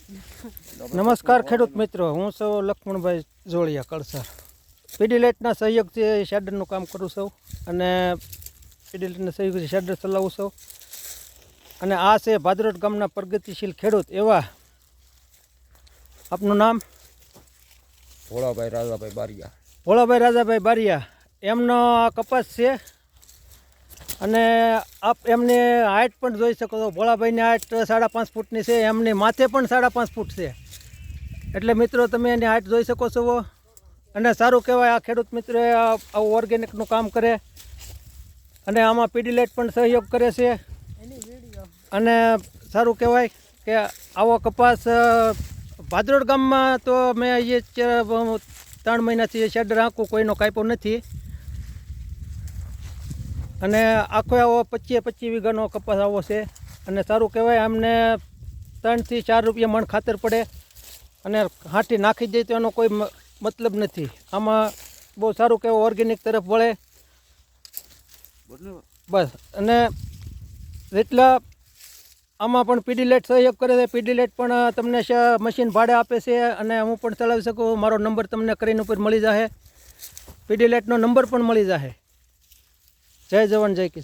નમસ્કાર ખેડૂત મિત્રો, હું સૌ લક્ષ્મણભાઈ જોડિયા કળસર પીડીલાઇટના સહયોગથી શેડરનું કામ કરું છું અને પીડીલાઇટના સહયોગથી શેડર ચલાવું છું. અને આ છે ભાદરોડ ગામના પ્રગતિશીલ ખેડૂત એવા આપનું નામ? ભોળાભાઈ રાજાભાઈ બારિયા. ભોળાભાઈ રાજાભાઈ બારિયા. એમનો આ કપાસ છે અને આપ એમની હાઇટ પણ જોઈ શકો છો. ભોળાભાઈની હાઇટ 5.5 ફૂટની છે, એમની માથે પણ 5.5 ફૂટ છે. એટલે મિત્રો તમે એની હાઇટ જોઈ શકો છો. અને સારું કહેવાય આ ખેડૂત મિત્રોએ આવું ઓર્ગેનિકનું કામ કરે અને આમાં પીડીલાઇટ પણ સહયોગ કરે છે. અને સારું કહેવાય કે આવો કપાસ ભાદરોડ ગામમાં તો મેં અહીંયા 3 મહિનાથી શેડર આંકું કોઈનો કાપ્યો નથી. અને આખો આવો 25 વીઘાનો કપાસ આવો છે. અને સારું કહેવાય, અમને 3 થી 4 રૂપિયા મણ ખાતર પડે અને હાંઠી નાખી દે તો એનો કોઈ મતલબ નથી. આમાં બહુ સારું કહેવાય, ઓર્ગેનિક તરફ વળે બસ. અને જેટલા આમાં પણ પીડીલાઇટ સહયોગ કરે છે. પીડીલાઇટ પણ તમને મશીન ભાડે આપે છે અને હું પણ ચલાવી શકું. મારો નંબર તમને સ્ક્રીન ઉપર મળી જશે. પીડીલાઇટનો નંબર પણ મળી જશે. જય જવાન જય કિસાન.